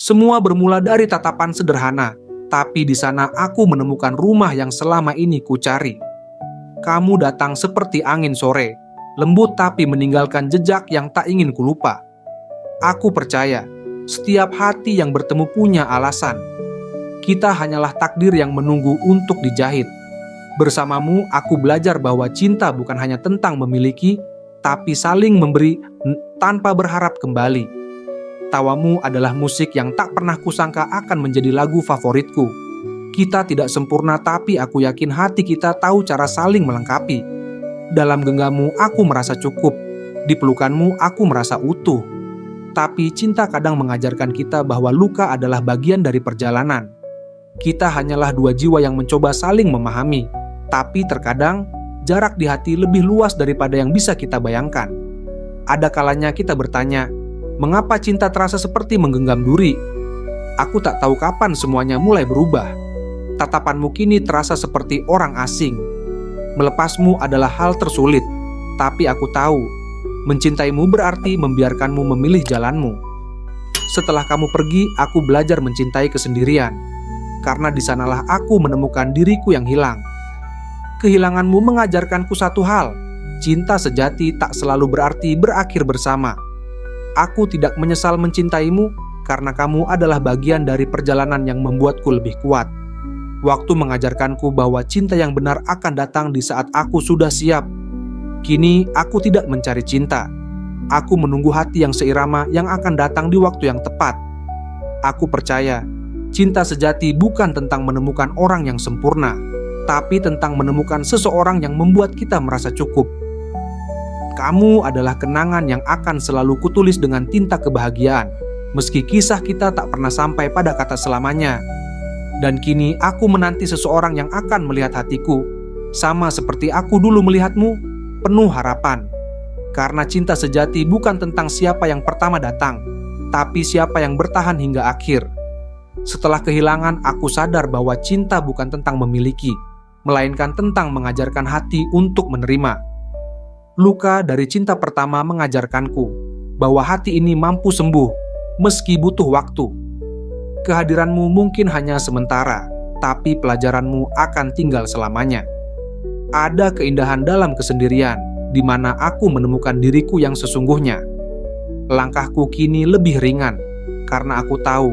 Semua bermula dari tatapan sederhana, tapi di sana aku menemukan rumah yang selama ini kucari. Kamu datang seperti angin sore, lembut tapi meninggalkan jejak yang tak ingin kulupa. Aku percaya, setiap hati yang bertemu punya alasan. Kita hanyalah takdir yang menunggu untuk dijahit. Bersamamu, aku belajar bahwa cinta bukan hanya tentang memiliki, tapi saling memberi tanpa berharap kembali. Tawamu adalah musik yang tak pernah kusangka akan menjadi lagu favoritku. Kita tidak sempurna, tapi aku yakin hati kita tahu cara saling melengkapi. Dalam genggammu, aku merasa cukup. Di pelukanmu, aku merasa utuh. Tapi cinta kadang mengajarkan kita bahwa luka adalah bagian dari perjalanan. Kita hanyalah dua jiwa yang mencoba saling memahami. Tapi terkadang, jarak di hati lebih luas daripada yang bisa kita bayangkan. Ada kalanya kita bertanya, mengapa cinta terasa seperti menggenggam duri? Aku tak tahu kapan semuanya mulai berubah. Tatapanmu kini terasa seperti orang asing. Melepasmu adalah hal tersulit, tapi aku tahu, mencintaimu berarti membiarkanmu memilih jalanmu. Setelah kamu pergi, aku belajar mencintai kesendirian, karena di sanalah aku menemukan diriku yang hilang. Kehilanganmu mengajarkanku satu hal, cinta sejati tak selalu berarti berakhir bersama. Aku tidak menyesal mencintaimu karena kamu adalah bagian dari perjalanan yang membuatku lebih kuat. Waktu mengajarkanku bahwa cinta yang benar akan datang di saat aku sudah siap. Kini aku tidak mencari cinta. Aku menunggu hati yang seirama yang akan datang di waktu yang tepat. Aku percaya, cinta sejati bukan tentang menemukan orang yang sempurna, tapi tentang menemukan seseorang yang membuat kita merasa cukup. Kamu adalah kenangan yang akan selalu kutulis dengan tinta kebahagiaan, meski kisah kita tak pernah sampai pada kata selamanya. Dan kini aku menanti seseorang yang akan melihat hatiku, sama seperti aku dulu melihatmu, penuh harapan. Karena cinta sejati bukan tentang siapa yang pertama datang, tapi siapa yang bertahan hingga akhir. Setelah kehilangan, aku sadar bahwa cinta bukan tentang memiliki, melainkan tentang mengajarkan hati untuk menerima. Luka dari cinta pertama mengajarkanku bahwa hati ini mampu sembuh, meski butuh waktu. Kehadiranmu mungkin hanya sementara, tapi pelajaranmu akan tinggal selamanya. Ada keindahan dalam kesendirian, di mana aku menemukan diriku yang sesungguhnya. Langkahku kini lebih ringan, karena aku tahu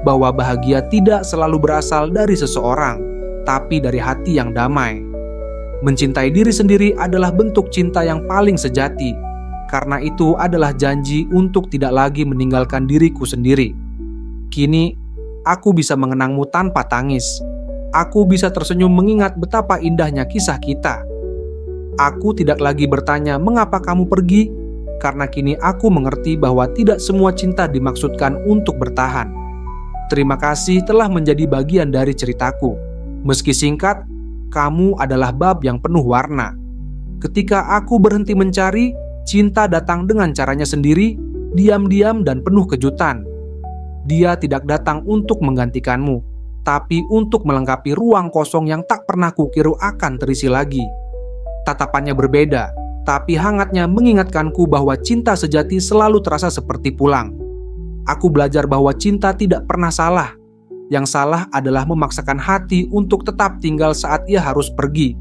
bahwa bahagia tidak selalu berasal dari seseorang, tapi dari hati yang damai. Mencintai diri sendiri adalah bentuk cinta yang paling sejati, karena itu adalah janji untuk tidak lagi meninggalkan diriku sendiri. Kini, aku bisa mengenangmu tanpa tangis. Aku bisa tersenyum mengingat betapa indahnya kisah kita. Aku tidak lagi bertanya mengapa kamu pergi, karena kini aku mengerti bahwa tidak semua cinta dimaksudkan untuk bertahan. Terima kasih telah menjadi bagian dari ceritaku. Meski singkat, kamu adalah bab yang penuh warna. Ketika aku berhenti mencari, cinta datang dengan caranya sendiri, diam-diam dan penuh kejutan. Dia tidak datang untuk menggantikanmu, tapi untuk melengkapi ruang kosong yang tak pernah kukira akan terisi lagi. Tatapannya berbeda, tapi hangatnya mengingatkanku bahwa cinta sejati selalu terasa seperti pulang. Aku belajar bahwa cinta tidak pernah salah. Yang salah adalah memaksakan hati untuk tetap tinggal saat ia harus pergi.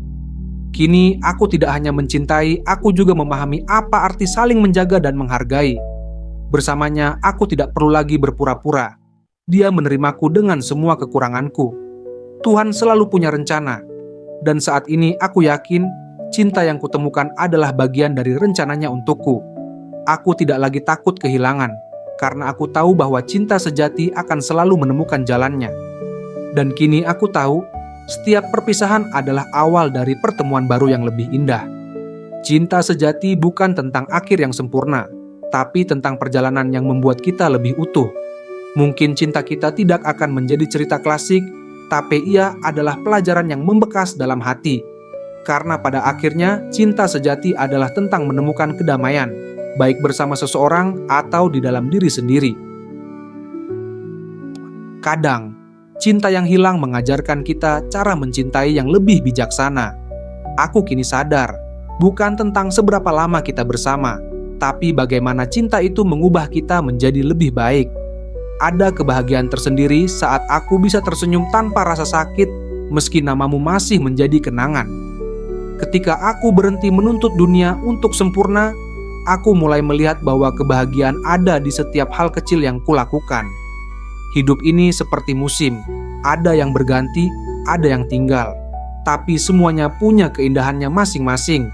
Kini aku tidak hanya mencintai, aku juga memahami apa arti saling menjaga dan menghargai. Bersamanya aku tidak perlu lagi berpura-pura. Dia menerimaku dengan semua kekuranganku. Tuhan selalu punya rencana. Dan saat ini aku yakin cinta yang kutemukan adalah bagian dari rencananya untukku. Aku tidak lagi takut kehilangan, karena aku tahu bahwa cinta sejati akan selalu menemukan jalannya. Dan kini aku tahu, setiap perpisahan adalah awal dari pertemuan baru yang lebih indah. Cinta sejati bukan tentang akhir yang sempurna, tapi tentang perjalanan yang membuat kita lebih utuh. Mungkin cinta kita tidak akan menjadi cerita klasik, tapi ia adalah pelajaran yang membekas dalam hati. Karena pada akhirnya, cinta sejati adalah tentang menemukan kedamaian, baik bersama seseorang atau di dalam diri sendiri. Kadang, cinta yang hilang mengajarkan kita cara mencintai yang lebih bijaksana. Aku kini sadar, bukan tentang seberapa lama kita bersama, tapi bagaimana cinta itu mengubah kita menjadi lebih baik. Ada kebahagiaan tersendiri saat aku bisa tersenyum tanpa rasa sakit, meski namamu masih menjadi kenangan. Ketika aku berhenti menuntut dunia untuk sempurna, aku mulai melihat bahwa kebahagiaan ada di setiap hal kecil yang kulakukan. Hidup ini seperti musim, ada yang berganti, ada yang tinggal, tapi semuanya punya keindahannya masing-masing.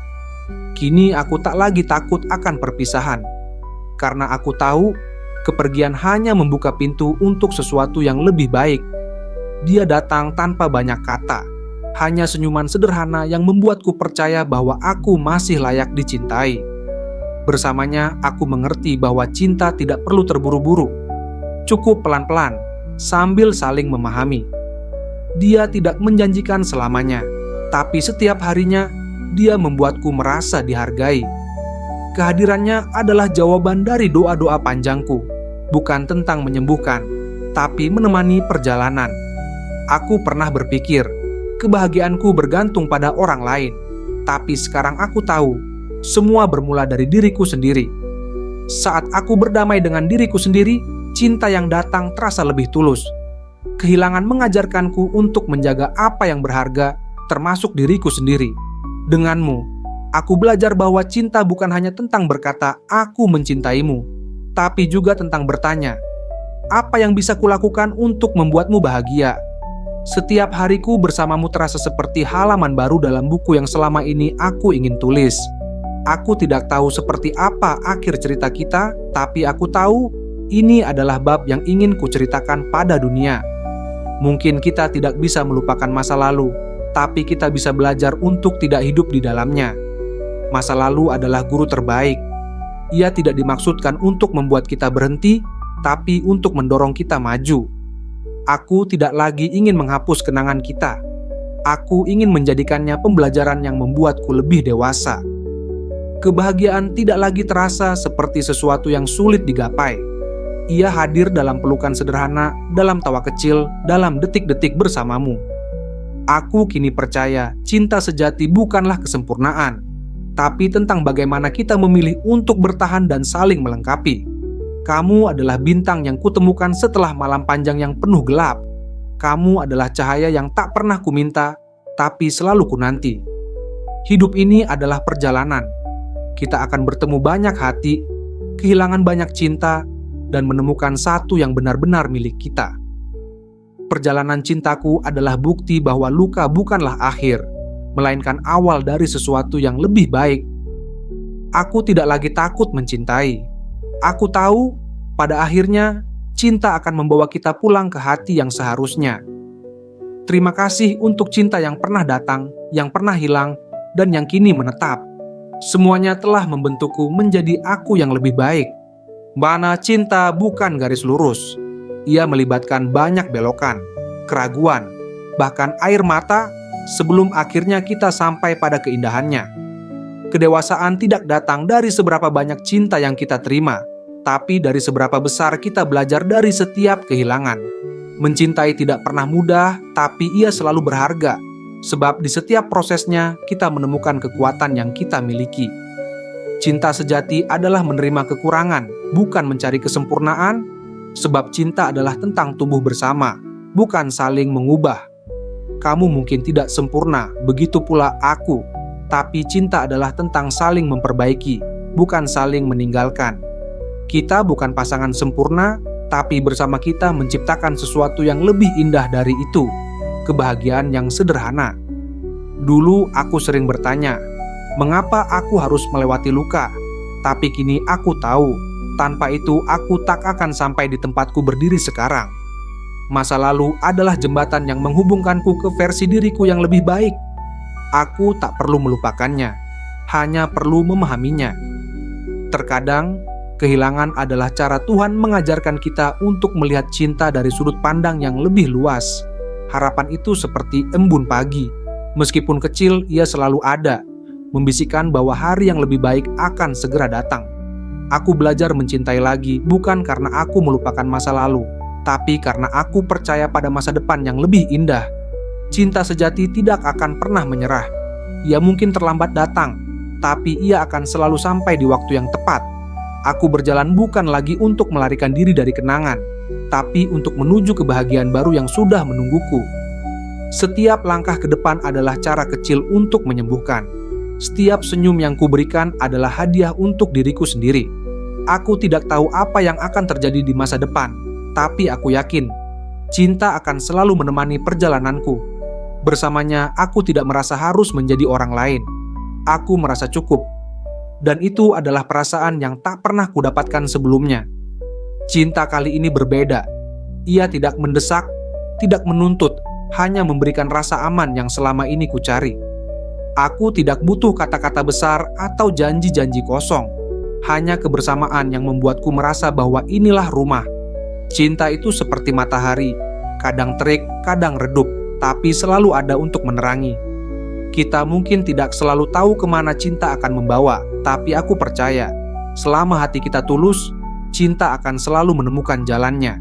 Kini aku tak lagi takut akan perpisahan, karena aku tahu kepergian hanya membuka pintu untuk sesuatu yang lebih baik. Dia datang tanpa banyak kata, hanya senyuman sederhana yang membuatku percaya bahwa aku masih layak dicintai. Bersamanya, aku mengerti bahwa cinta tidak perlu terburu-buru. Cukup pelan-pelan, sambil saling memahami. Dia tidak menjanjikan selamanya, tapi setiap harinya, dia membuatku merasa dihargai. Kehadirannya adalah jawaban dari doa-doa panjangku, bukan tentang menyembuhkan, tapi menemani perjalanan. Aku pernah berpikir, kebahagiaanku bergantung pada orang lain, tapi sekarang aku tahu, semua bermula dari diriku sendiri. Saat aku berdamai dengan diriku sendiri, cinta yang datang terasa lebih tulus. Kehilangan mengajarkanku untuk menjaga apa yang berharga, termasuk diriku sendiri. Denganmu, aku belajar bahwa cinta bukan hanya tentang berkata, "Aku mencintaimu," tapi juga tentang bertanya, "Apa yang bisa kulakukan untuk membuatmu bahagia?" Setiap hariku bersamamu terasa seperti halaman baru dalam buku yang selama ini aku ingin tulis. Aku tidak tahu seperti apa akhir cerita kita, tapi aku tahu ini adalah bab yang ingin kuceritakan pada dunia. Mungkin kita tidak bisa melupakan masa lalu, tapi kita bisa belajar untuk tidak hidup di dalamnya. Masa lalu adalah guru terbaik. Ia tidak dimaksudkan untuk membuat kita berhenti, tapi untuk mendorong kita maju. Aku tidak lagi ingin menghapus kenangan kita. Aku ingin menjadikannya pembelajaran yang membuatku lebih dewasa. Kebahagiaan tidak lagi terasa seperti sesuatu yang sulit digapai. Ia hadir dalam pelukan sederhana, dalam tawa kecil, dalam detik-detik bersamamu. Aku kini percaya cinta sejati bukanlah kesempurnaan, tapi tentang bagaimana kita memilih untuk bertahan dan saling melengkapi. Kamu adalah bintang yang kutemukan setelah malam panjang yang penuh gelap. Kamu adalah cahaya yang tak pernah kuminta, tapi selalu kunanti. Hidup ini adalah perjalanan. Kita akan bertemu banyak hati, kehilangan banyak cinta, dan menemukan satu yang benar-benar milik kita. Perjalanan cintaku adalah bukti bahwa luka bukanlah akhir, melainkan awal dari sesuatu yang lebih baik. Aku tidak lagi takut mencintai. Aku tahu, pada akhirnya, cinta akan membawa kita pulang ke hati yang seharusnya. Terima kasih untuk cinta yang pernah datang, yang pernah hilang, dan yang kini menetap. Semuanya telah membentukku menjadi aku yang lebih baik. Mana cinta bukan garis lurus. Ia melibatkan banyak belokan, keraguan, bahkan air mata sebelum akhirnya kita sampai pada keindahannya. Kedewasaan tidak datang dari seberapa banyak cinta yang kita terima, tapi dari seberapa besar kita belajar dari setiap kehilangan. Mencintai tidak pernah mudah, tapi ia selalu berharga, sebab di setiap prosesnya kita menemukan kekuatan yang kita miliki. Cinta sejati adalah menerima kekurangan, bukan mencari kesempurnaan, sebab cinta adalah tentang tumbuh bersama, bukan saling mengubah. Kamu mungkin tidak sempurna, begitu pula aku, tapi cinta adalah tentang saling memperbaiki, bukan saling meninggalkan. Kita bukan pasangan sempurna, tapi bersama kita menciptakan sesuatu yang lebih indah dari itu, kebahagiaan yang sederhana. Dulu aku sering bertanya, mengapa aku harus melewati luka? Tapi kini aku tahu, tanpa itu aku tak akan sampai di tempatku berdiri sekarang. Masa lalu adalah jembatan yang menghubungkanku ke versi diriku yang lebih baik. Aku tak perlu melupakannya, hanya perlu memahaminya. Terkadang, kehilangan adalah cara Tuhan mengajarkan kita untuk melihat cinta dari sudut pandang yang lebih luas. Harapan itu seperti embun pagi. Meskipun kecil, ia selalu ada, membisikkan bahwa hari yang lebih baik akan segera datang. Aku belajar mencintai lagi, bukan karena aku melupakan masa lalu, tapi karena aku percaya pada masa depan yang lebih indah. Cinta sejati tidak akan pernah menyerah. Ia mungkin terlambat datang, tapi ia akan selalu sampai di waktu yang tepat. Aku berjalan bukan lagi untuk melarikan diri dari kenangan, tapi untuk menuju kebahagiaan baru yang sudah menungguku. Setiap langkah ke depan adalah cara kecil untuk menyembuhkan. Setiap senyum yang kuberikan adalah hadiah untuk diriku sendiri. Aku tidak tahu apa yang akan terjadi di masa depan, tapi aku yakin cinta akan selalu menemani perjalananku. Bersamanya, aku tidak merasa harus menjadi orang lain. Aku merasa cukup. Dan itu adalah perasaan yang tak pernah kudapatkan sebelumnya. Cinta kali ini berbeda. Ia tidak mendesak, tidak menuntut, hanya memberikan rasa aman yang selama ini kucari. Aku tidak butuh kata-kata besar atau janji-janji kosong. Hanya kebersamaan yang membuatku merasa bahwa inilah rumah. Cinta itu seperti matahari, kadang terik, kadang redup, tapi selalu ada untuk menerangi. Kita mungkin tidak selalu tahu kemana cinta akan membawa, tapi aku percaya, selama hati kita tulus, cinta akan selalu menemukan jalannya.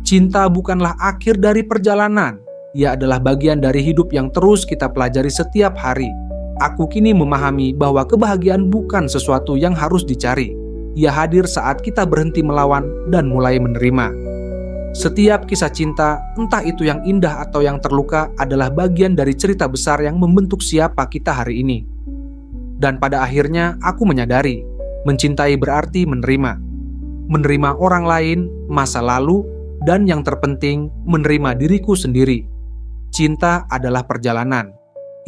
Cinta bukanlah akhir dari perjalanan, ia adalah bagian dari hidup yang terus kita pelajari setiap hari. Aku kini memahami bahwa kebahagiaan bukan sesuatu yang harus dicari. Ia hadir saat kita berhenti melawan dan mulai menerima. Setiap kisah cinta, entah itu yang indah atau yang terluka, adalah bagian dari cerita besar yang membentuk siapa kita hari ini. Dan pada akhirnya aku menyadari, mencintai berarti menerima. Menerima orang lain, masa lalu, dan yang terpenting, menerima diriku sendiri. Cinta adalah perjalanan.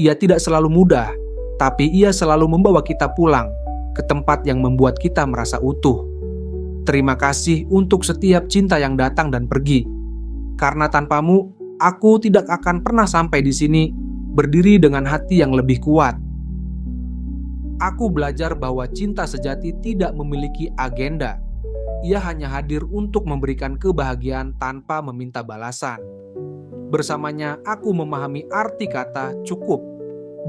Ia tidak selalu mudah, tapi ia selalu membawa kita pulang ke tempat yang membuat kita merasa utuh. Terima kasih untuk setiap cinta yang datang dan pergi. Karena tanpamu, aku tidak akan pernah sampai di sini, berdiri dengan hati yang lebih kuat. Aku belajar bahwa cinta sejati tidak memiliki agenda. Ia hanya hadir untuk memberikan kebahagiaan tanpa meminta balasan. Bersamanya, aku memahami arti kata cukup.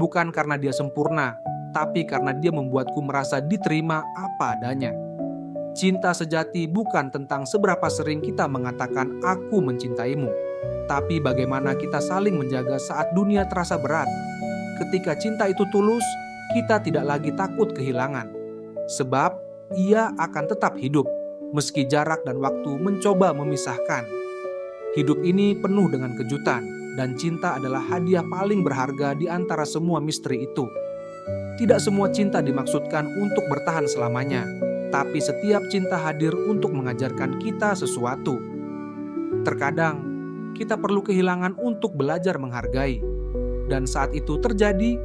Bukan karena dia sempurna, tapi karena dia membuatku merasa diterima apa adanya. Cinta sejati bukan tentang seberapa sering kita mengatakan aku mencintaimu, tapi bagaimana kita saling menjaga saat dunia terasa berat. Ketika cinta itu tulus, kita tidak lagi takut kehilangan. Sebab ia akan tetap hidup, meski jarak dan waktu mencoba memisahkan. Hidup ini penuh dengan kejutan, dan cinta adalah hadiah paling berharga di antara semua misteri itu. Tidak semua cinta dimaksudkan untuk bertahan selamanya, tapi setiap cinta hadir untuk mengajarkan kita sesuatu. Terkadang, kita perlu kehilangan untuk belajar menghargai. Dan saat itu terjadi,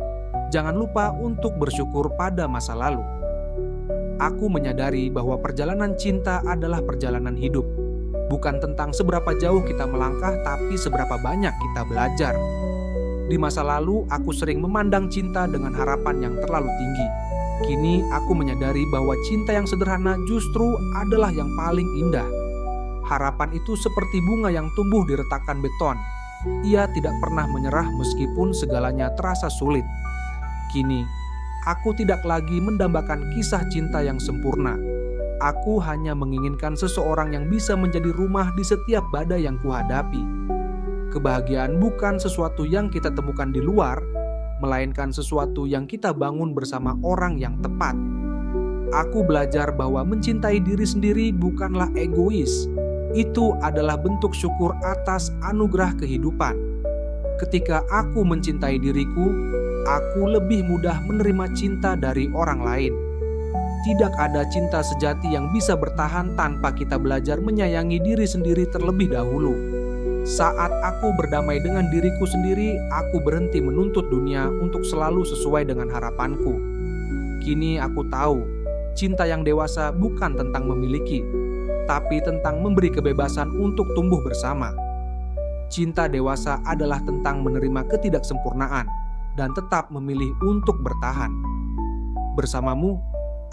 jangan lupa untuk bersyukur pada masa lalu. Aku menyadari bahwa perjalanan cinta adalah perjalanan hidup. Bukan tentang seberapa jauh kita melangkah, tapi seberapa banyak kita belajar. Di masa lalu, aku sering memandang cinta dengan harapan yang terlalu tinggi. Kini aku menyadari bahwa cinta yang sederhana justru adalah yang paling indah. Harapan itu seperti bunga yang tumbuh di retakan beton. Ia tidak pernah menyerah meskipun segalanya terasa sulit. Kini, aku tidak lagi mendambakan kisah cinta yang sempurna. Aku hanya menginginkan seseorang yang bisa menjadi rumah di setiap badai yang kuhadapi. Kebahagiaan bukan sesuatu yang kita temukan di luar, melainkan sesuatu yang kita bangun bersama orang yang tepat. Aku belajar bahwa mencintai diri sendiri bukanlah egois. Itu adalah bentuk syukur atas anugerah kehidupan. Ketika aku mencintai diriku, aku lebih mudah menerima cinta dari orang lain. Tidak ada cinta sejati yang bisa bertahan tanpa kita belajar menyayangi diri sendiri terlebih dahulu. Saat aku berdamai dengan diriku sendiri, aku berhenti menuntut dunia untuk selalu sesuai dengan harapanku. Kini aku tahu, cinta yang dewasa bukan tentang memiliki, tapi tentang memberi kebebasan untuk tumbuh bersama. Cinta dewasa adalah tentang menerima ketidaksempurnaan dan tetap memilih untuk bertahan. Bersamamu,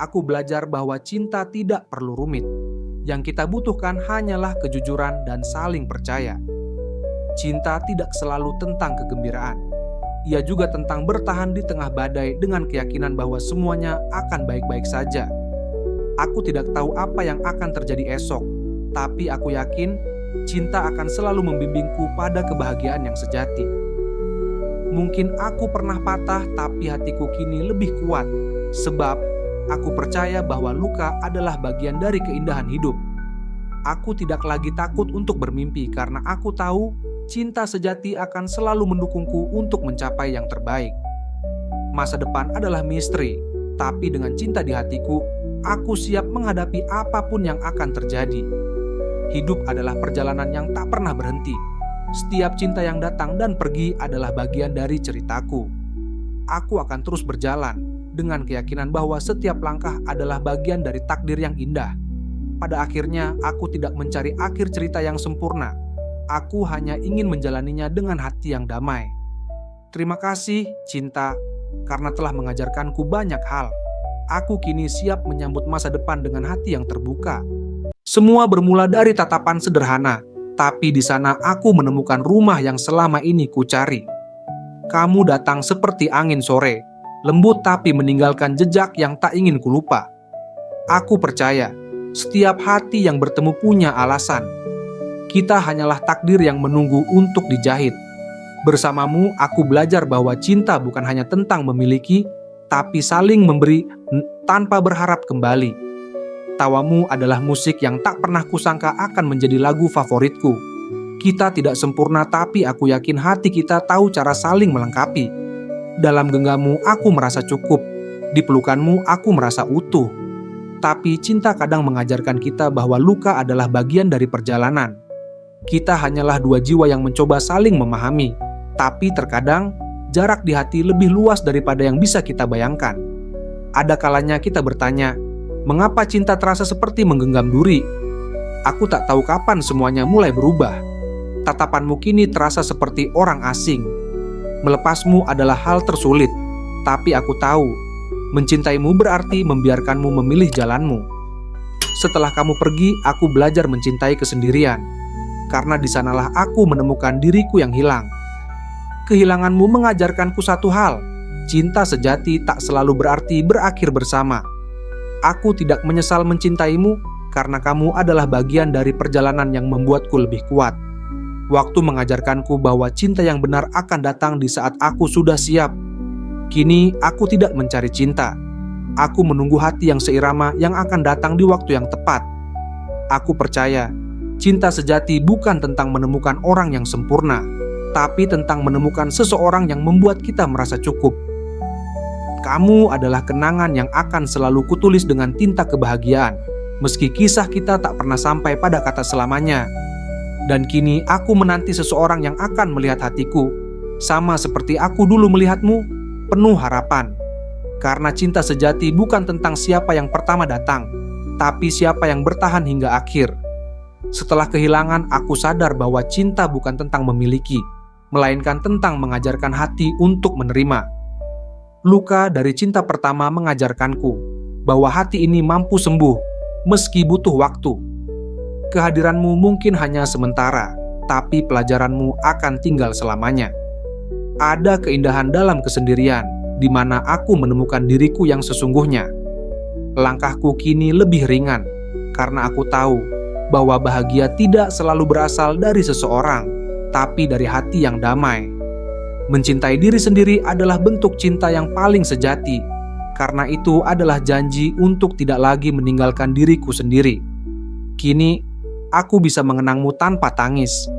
aku belajar bahwa cinta tidak perlu rumit. Yang kita butuhkan hanyalah kejujuran dan saling percaya. Cinta tidak selalu tentang kegembiraan. Ia juga tentang bertahan di tengah badai dengan keyakinan bahwa semuanya akan baik-baik saja. Aku tidak tahu apa yang akan terjadi esok, tapi aku yakin cinta akan selalu membimbingku pada kebahagiaan yang sejati. Mungkin aku pernah patah, tapi hatiku kini lebih kuat, sebab aku percaya bahwa luka adalah bagian dari keindahan hidup. Aku tidak lagi takut untuk bermimpi karena aku tahu cinta sejati akan selalu mendukungku untuk mencapai yang terbaik. Masa depan adalah misteri, tapi dengan cinta di hatiku, aku siap menghadapi apapun yang akan terjadi. Hidup adalah perjalanan yang tak pernah berhenti. Setiap cinta yang datang dan pergi adalah bagian dari ceritaku. Aku akan terus berjalan dengan keyakinan bahwa setiap langkah adalah bagian dari takdir yang indah. Pada akhirnya, aku tidak mencari akhir cerita yang sempurna. Aku hanya ingin menjalaninya dengan hati yang damai. Terima kasih, cinta, karena telah mengajarkanku banyak hal. Aku kini siap menyambut masa depan dengan hati yang terbuka. Semua bermula dari tatapan sederhana, tapi di sana aku menemukan rumah yang selama ini kucari. Kamu datang seperti angin sore, lembut tapi meninggalkan jejak yang tak ingin kulupa. Aku percaya, setiap hati yang bertemu punya alasan. Kita hanyalah takdir yang menunggu untuk dijahit. Bersamamu, aku belajar bahwa cinta bukan hanya tentang memiliki, tapi saling memberi tanpa berharap kembali. Tawamu adalah musik yang tak pernah kusangka akan menjadi lagu favoritku. Kita tidak sempurna, tapi aku yakin hati kita tahu cara saling melengkapi. Dalam genggammu, aku merasa cukup. Di pelukanmu, aku merasa utuh. Tapi cinta kadang mengajarkan kita bahwa luka adalah bagian dari perjalanan. Kita hanyalah dua jiwa yang mencoba saling memahami, tapi terkadang jarak di hati lebih luas daripada yang bisa kita bayangkan. Ada kalanya kita bertanya, mengapa cinta terasa seperti menggenggam duri? Aku tak tahu kapan semuanya mulai berubah. Tatapanmu kini terasa seperti orang asing. Melepasmu adalah hal tersulit, tapi aku tahu mencintaimu berarti membiarkanmu memilih jalanmu. Setelah kamu pergi, aku belajar mencintai kesendirian. Karena di sanalah aku menemukan diriku yang hilang. Kehilanganmu mengajarkanku satu hal. Cinta sejati tak selalu berarti berakhir bersama. Aku tidak menyesal mencintaimu karena kamu adalah bagian dari perjalanan yang membuatku lebih kuat. Waktu mengajarkanku bahwa cinta yang benar akan datang di saat aku sudah siap. Kini aku tidak mencari cinta. Aku menunggu hati yang seirama yang akan datang di waktu yang tepat. Aku percaya, cinta sejati bukan tentang menemukan orang yang sempurna, tapi tentang menemukan seseorang yang membuat kita merasa cukup. Kamu adalah kenangan yang akan selalu kutulis dengan tinta kebahagiaan, meski kisah kita tak pernah sampai pada kata selamanya. Dan kini aku menanti seseorang yang akan melihat hatiku, sama seperti aku dulu melihatmu, penuh harapan. Karena cinta sejati bukan tentang siapa yang pertama datang, tapi siapa yang bertahan hingga akhir. Setelah kehilangan, aku sadar bahwa cinta bukan tentang memiliki, melainkan tentang mengajarkan hati untuk menerima. Luka dari cinta pertama mengajarkanku bahwa hati ini mampu sembuh, meski butuh waktu. Kehadiranmu mungkin hanya sementara, tapi pelajaranmu akan tinggal selamanya. Ada keindahan dalam kesendirian, di mana aku menemukan diriku yang sesungguhnya. Langkahku kini lebih ringan, karena aku tahu bahwa bahagia tidak selalu berasal dari seseorang, tapi dari hati yang damai. Mencintai diri sendiri adalah bentuk cinta yang paling sejati, karena itu adalah janji untuk tidak lagi meninggalkan diriku sendiri. Kini, aku bisa mengenangmu tanpa tangis.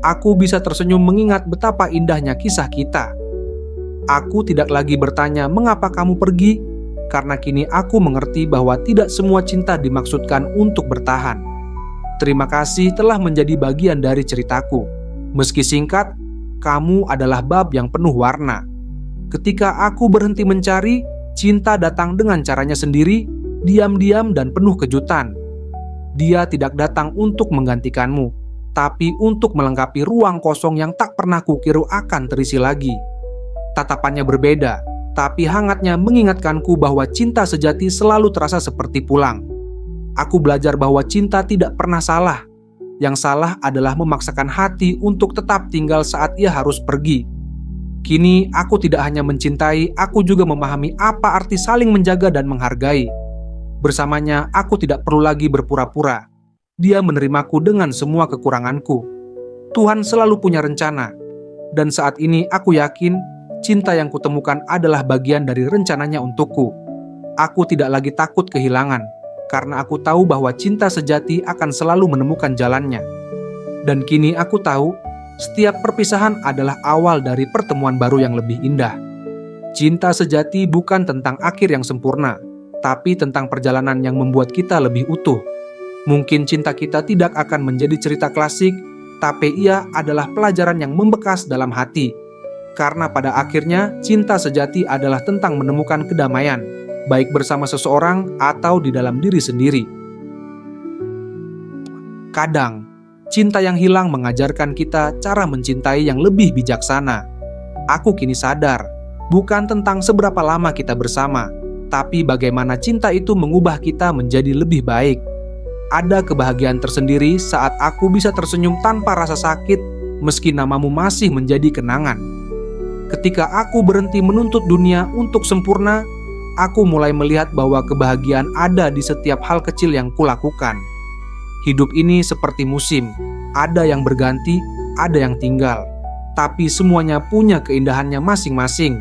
Aku bisa tersenyum mengingat betapa indahnya kisah kita. Aku tidak lagi bertanya mengapa kamu pergi, karena kini aku mengerti bahwa tidak semua cinta dimaksudkan untuk bertahan. Terima kasih telah menjadi bagian dari ceritaku. Meski singkat, kamu adalah bab yang penuh warna. Ketika aku berhenti mencari, cinta datang dengan caranya sendiri, diam-diam dan penuh kejutan. Dia tidak datang untuk menggantikanmu, tapi untuk melengkapi ruang kosong yang tak pernah kukira akan terisi lagi. Tatapannya berbeda, tapi hangatnya mengingatkanku bahwa cinta sejati selalu terasa seperti pulang. Aku belajar bahwa cinta tidak pernah salah. Yang salah adalah memaksakan hati untuk tetap tinggal saat ia harus pergi. Kini aku tidak hanya mencintai, aku juga memahami apa arti saling menjaga dan menghargai. Bersamanya, aku tidak perlu lagi berpura-pura. Dia menerimaku dengan semua kekuranganku. Tuhan selalu punya rencana. Dan saat ini aku yakin cinta yang kutemukan adalah bagian dari rencananya untukku. Aku tidak lagi takut kehilangan. karena aku tahu bahwa cinta sejati akan selalu menemukan jalannya. Dan kini aku tahu, setiap perpisahan adalah awal dari pertemuan baru yang lebih indah. Cinta sejati bukan tentang akhir yang sempurna, tapi tentang perjalanan yang membuat kita lebih utuh. Mungkin cinta kita tidak akan menjadi cerita klasik, tapi ia adalah pelajaran yang membekas dalam hati. Karena pada akhirnya, cinta sejati adalah tentang menemukan kedamaian, baik bersama seseorang atau di dalam diri sendiri. Kadang, cinta yang hilang mengajarkan kita cara mencintai yang lebih bijaksana. Aku kini sadar, bukan tentang seberapa lama kita bersama, tapi bagaimana cinta itu mengubah kita menjadi lebih baik. Ada kebahagiaan tersendiri saat aku bisa tersenyum tanpa rasa sakit, meski namamu masih menjadi kenangan. Ketika aku berhenti menuntut dunia untuk sempurna, aku mulai melihat bahwa kebahagiaan ada di setiap hal kecil yang kulakukan. Hidup ini seperti musim, ada yang berganti, ada yang tinggal, tapi semuanya punya keindahannya masing-masing.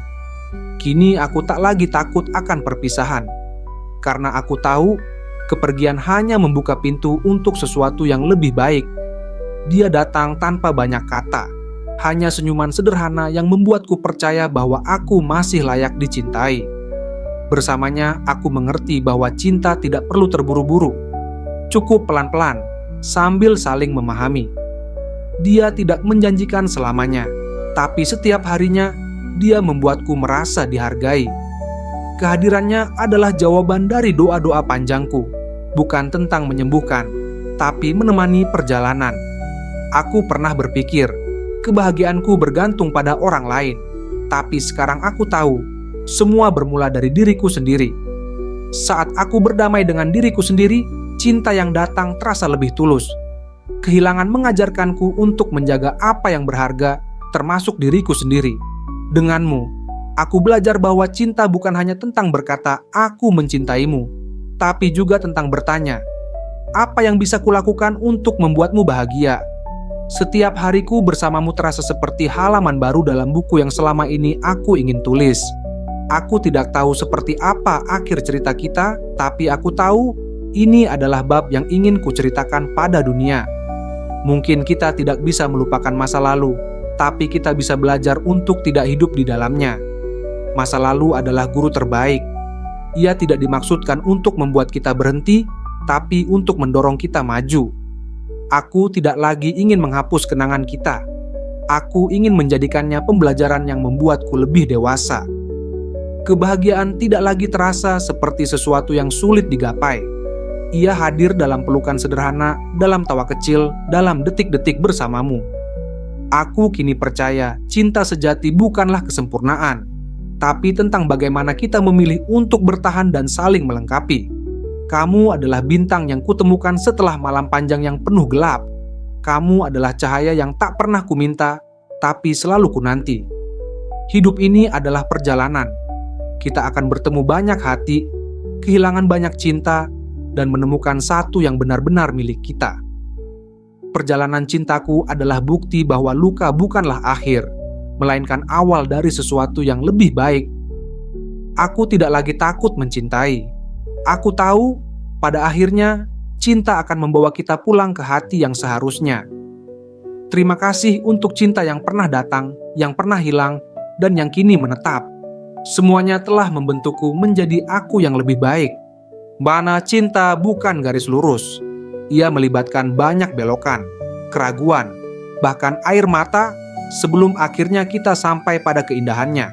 Kini aku tak lagi takut akan perpisahan, karena aku tahu kepergian hanya membuka pintu untuk sesuatu yang lebih baik. Dia datang tanpa banyak kata, hanya senyuman sederhana yang membuatku percaya bahwa aku masih layak dicintai. Bersamanya, aku mengerti bahwa cinta tidak perlu terburu-buru. Cukup pelan-pelan, sambil saling memahami. Dia tidak menjanjikan selamanya, tapi setiap harinya dia membuatku merasa dihargai. Kehadirannya adalah jawaban dari doa-doa panjangku, bukan tentang menyembuhkan, tapi menemani perjalanan. Aku pernah berpikir, kebahagiaanku bergantung pada orang lain, tapi sekarang aku tahu, semua bermula dari diriku sendiri. Saat aku berdamai dengan diriku sendiri, cinta yang datang terasa lebih tulus. Kehilangan mengajarkanku untuk menjaga apa yang berharga, termasuk diriku sendiri. Denganmu, aku belajar bahwa cinta bukan hanya tentang berkata, "Aku mencintaimu," tapi juga tentang bertanya, "Apa yang bisa kulakukan untuk membuatmu bahagia?" Setiap hariku bersamamu terasa seperti halaman baru dalam buku yang selama ini aku ingin tulis. Aku tidak tahu seperti apa akhir cerita kita, tapi aku tahu ini adalah bab yang ingin kuceritakan pada dunia. Mungkin kita tidak bisa melupakan masa lalu, tapi kita bisa belajar untuk tidak hidup di dalamnya. Masa lalu adalah guru terbaik. Ia tidak dimaksudkan untuk membuat kita berhenti, tapi untuk mendorong kita maju. Aku tidak lagi ingin menghapus kenangan kita. Aku ingin menjadikannya pembelajaran yang membuatku lebih dewasa. Kebahagiaan tidak lagi terasa seperti sesuatu yang sulit digapai. Ia hadir dalam pelukan sederhana, dalam tawa kecil, dalam detik-detik bersamamu. Aku kini percaya cinta sejati bukanlah kesempurnaan, tapi tentang bagaimana kita memilih untuk bertahan dan saling melengkapi. Kamu adalah bintang yang kutemukan setelah malam panjang yang penuh gelap. Kamu adalah cahaya yang tak pernah kuminta, tapi selalu kunanti. Hidup ini adalah perjalanan. Kita akan bertemu banyak hati, kehilangan banyak cinta, dan menemukan satu yang benar-benar milik kita. Perjalanan cintaku adalah bukti bahwa luka bukanlah akhir, melainkan awal dari sesuatu yang lebih baik. Aku tidak lagi takut mencintai. Aku tahu, pada akhirnya, cinta akan membawa kita pulang ke hati yang seharusnya. Terima kasih untuk cinta yang pernah datang, yang pernah hilang, dan yang kini menetap. Semuanya telah membentukku menjadi aku yang lebih baik. Mana cinta bukan garis lurus. Ia melibatkan banyak belokan, keraguan, bahkan air mata sebelum akhirnya kita sampai pada keindahannya.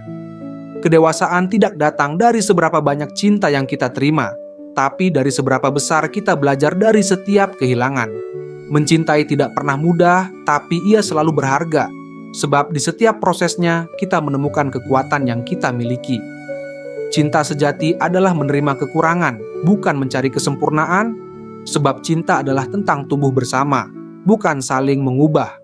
Kedewasaan tidak datang dari seberapa banyak cinta yang kita terima, tapi dari seberapa besar kita belajar dari setiap kehilangan. Mencintai tidak pernah mudah, tapi ia selalu berharga, sebab di setiap prosesnya kita menemukan kekuatan yang kita miliki. Cinta sejati adalah menerima kekurangan, bukan mencari kesempurnaan, sebab cinta adalah tentang tumbuh bersama, bukan saling mengubah.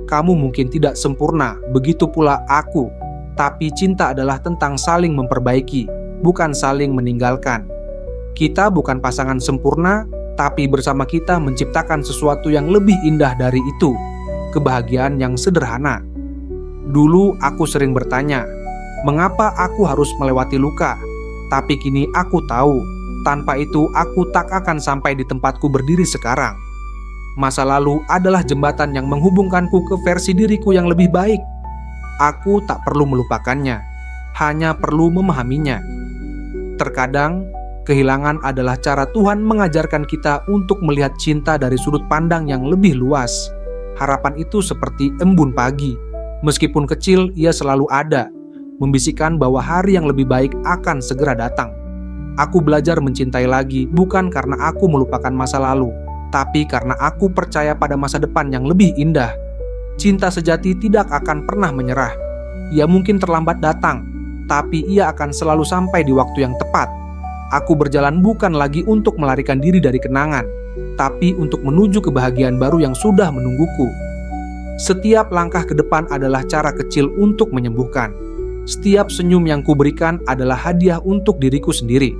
Kamu mungkin tidak sempurna, begitu pula aku, tapi cinta adalah tentang saling memperbaiki, bukan saling meninggalkan. Kita bukan pasangan sempurna, tapi bersama kita menciptakan sesuatu yang lebih indah dari itu, kebahagiaan yang sederhana. Dulu aku sering bertanya, mengapa aku harus melewati luka? Tapi kini aku tahu, Tanpa itu, aku tak akan sampai di tempatku berdiri sekarang. Masa lalu adalah jembatan yang menghubungkanku ke versi diriku yang lebih baik. Aku tak perlu melupakannya, hanya perlu memahaminya. Terkadang, kehilangan adalah cara Tuhan mengajarkan kita untuk melihat cinta dari sudut pandang yang lebih luas. Harapan itu seperti embun pagi. Meskipun kecil, ia selalu ada, membisikkan bahwa hari yang lebih baik akan segera datang. Aku belajar mencintai lagi, bukan karena aku melupakan masa lalu, tapi karena aku percaya pada masa depan yang lebih indah. Cinta sejati tidak akan pernah menyerah. Ia mungkin terlambat datang, tapi ia akan selalu sampai di waktu yang tepat. Aku berjalan bukan lagi untuk melarikan diri dari kenangan, tapi untuk menuju kebahagiaan baru yang sudah menungguku. Setiap langkah ke depan adalah cara kecil untuk menyembuhkan. Setiap senyum yang kuberikan adalah hadiah untuk diriku sendiri.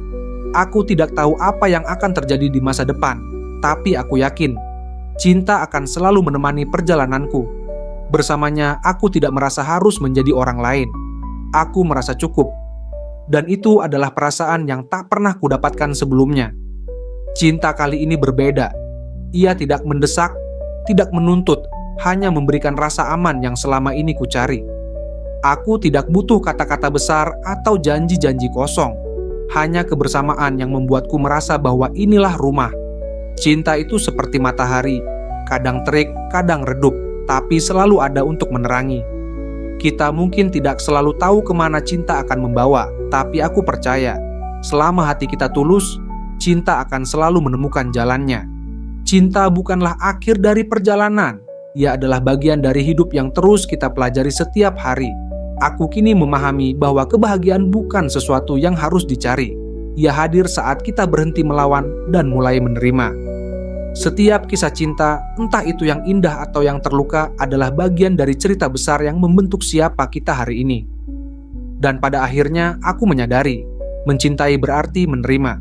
Aku tidak tahu apa yang akan terjadi di masa depan, tapi aku yakin cinta akan selalu menemani perjalananku. Bersamanya, aku tidak merasa harus menjadi orang lain. Aku merasa cukup. Dan itu adalah perasaan yang tak pernah kudapatkan sebelumnya. Cinta kali ini berbeda. Ia tidak mendesak, tidak menuntut, hanya memberikan rasa aman yang selama ini kucari. Aku tidak butuh kata-kata besar atau janji-janji kosong. Hanya kebersamaan yang membuatku merasa bahwa inilah rumah. Cinta itu seperti matahari, kadang terik, kadang redup, tapi selalu ada untuk menerangi. Kita mungkin tidak selalu tahu kemana cinta akan membawa, tapi aku percaya, selama hati kita tulus, cinta akan selalu menemukan jalannya. Cinta bukanlah akhir dari perjalanan, ia adalah bagian dari hidup yang terus kita pelajari setiap hari. Aku kini memahami bahwa kebahagiaan bukan sesuatu yang harus dicari. Ia hadir saat kita berhenti melawan dan mulai menerima. Setiap kisah cinta, entah itu yang indah atau yang terluka, adalah bagian dari cerita besar yang membentuk siapa kita hari ini. Dan pada akhirnya aku menyadari, mencintai berarti menerima.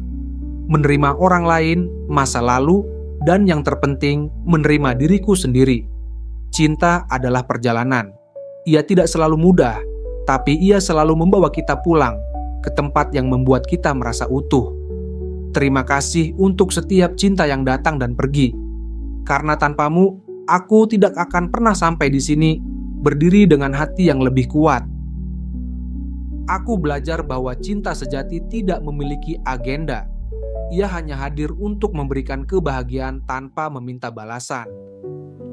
Menerima orang lain, masa lalu, dan yang terpenting, menerima diriku sendiri. Cinta adalah perjalanan. Ia tidak selalu mudah, tapi ia selalu membawa kita pulang ke tempat yang membuat kita merasa utuh. Terima kasih untuk setiap cinta yang datang dan pergi. Karena tanpamu, aku tidak akan pernah sampai di sini, berdiri dengan hati yang lebih kuat. Aku belajar bahwa cinta sejati tidak memiliki agenda. Ia hanya hadir untuk memberikan kebahagiaan tanpa meminta balasan.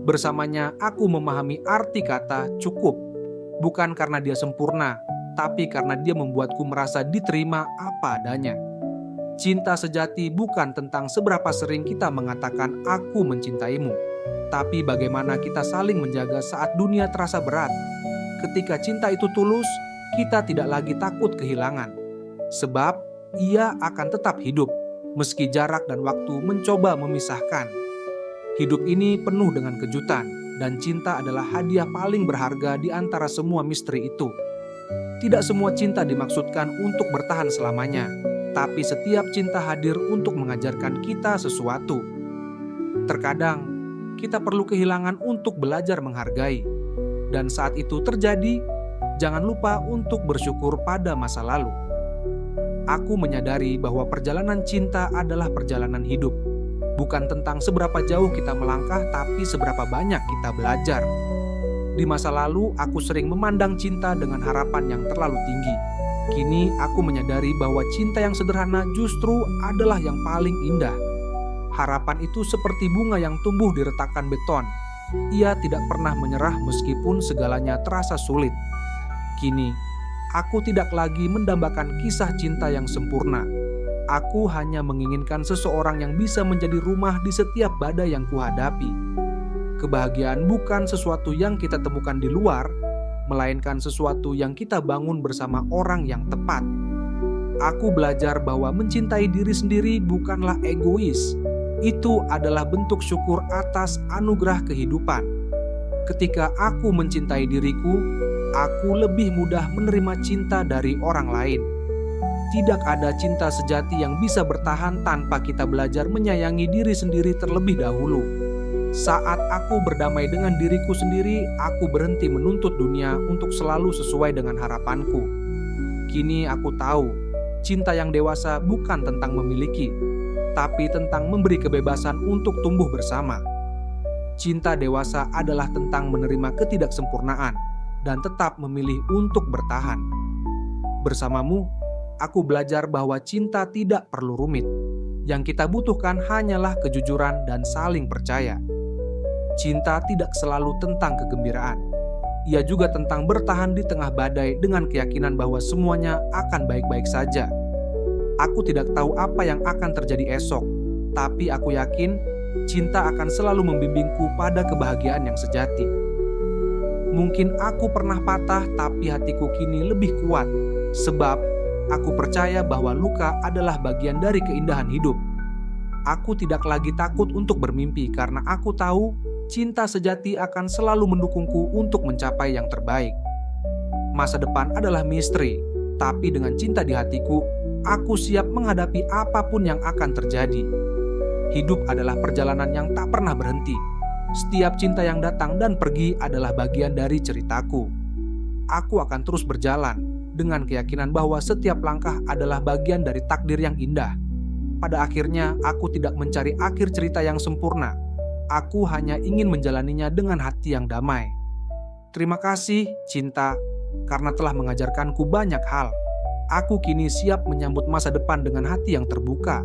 Bersamanya, aku memahami arti kata cukup. Bukan karena dia sempurna, tapi karena dia membuatku merasa diterima apa adanya. Cinta sejati bukan tentang seberapa sering kita mengatakan aku mencintaimu, tapi bagaimana kita saling menjaga saat dunia terasa berat. Ketika cinta itu tulus, kita tidak lagi takut kehilangan. Sebab ia akan tetap hidup, meski jarak dan waktu mencoba memisahkan. Hidup ini penuh dengan kejutan, dan cinta adalah hadiah paling berharga di antara semua misteri itu. Tidak semua cinta dimaksudkan untuk bertahan selamanya, tapi setiap cinta hadir untuk mengajarkan kita sesuatu. Terkadang, kita perlu kehilangan untuk belajar menghargai. Dan saat itu terjadi, jangan lupa untuk bersyukur pada masa lalu. Aku menyadari bahwa perjalanan cinta adalah perjalanan hidup. Bukan tentang seberapa jauh kita melangkah, tapi seberapa banyak kita belajar. Di masa lalu, aku sering memandang cinta dengan harapan yang terlalu tinggi. Kini, aku menyadari bahwa cinta yang sederhana justru adalah yang paling indah. Harapan itu seperti bunga yang tumbuh di retakan beton. Ia tidak pernah menyerah meskipun segalanya terasa sulit. Kini, aku tidak lagi mendambakan kisah cinta yang sempurna. Aku hanya menginginkan seseorang yang bisa menjadi rumah di setiap badai yang kuhadapi. Kebahagiaan bukan sesuatu yang kita temukan di luar, melainkan sesuatu yang kita bangun bersama orang yang tepat. Aku belajar bahwa mencintai diri sendiri bukanlah egois. Itu adalah bentuk syukur atas anugerah kehidupan. Ketika aku mencintai diriku, aku lebih mudah menerima cinta dari orang lain. Tidak ada cinta sejati yang bisa bertahan tanpa kita belajar menyayangi diri sendiri terlebih dahulu. Saat aku berdamai dengan diriku sendiri, aku berhenti menuntut dunia untuk selalu sesuai dengan harapanku. Kini aku tahu, Cinta yang dewasa bukan tentang memiliki, tapi tentang memberi kebebasan untuk tumbuh bersama. Cinta dewasa adalah tentang menerima ketidaksempurnaan dan tetap memilih untuk bertahan. Bersamamu, aku belajar bahwa cinta tidak perlu rumit. Yang kita butuhkan hanyalah kejujuran dan saling percaya. Cinta tidak selalu tentang kegembiraan. Ia juga tentang bertahan di tengah badai dengan keyakinan bahwa semuanya akan baik-baik saja. Aku tidak tahu apa yang akan terjadi esok, tapi aku yakin cinta akan selalu membimbingku pada kebahagiaan yang sejati. Mungkin aku pernah patah, tapi hatiku kini lebih kuat, sebab aku percaya bahwa luka adalah bagian dari keindahan hidup. Aku tidak lagi takut untuk bermimpi karena aku tahu cinta sejati akan selalu mendukungku untuk mencapai yang terbaik. Masa depan adalah misteri, tapi dengan cinta di hatiku, aku siap menghadapi apapun yang akan terjadi. Hidup adalah perjalanan yang tak pernah berhenti. Setiap cinta yang datang dan pergi adalah bagian dari ceritaku. Aku akan terus berjalan dengan keyakinan bahwa setiap langkah adalah bagian dari takdir yang indah. Pada akhirnya, aku tidak mencari akhir cerita yang sempurna. Aku hanya ingin menjalaninya dengan hati yang damai. Terima kasih, cinta, karena telah mengajarkanku banyak hal. Aku kini siap menyambut masa depan dengan hati yang terbuka.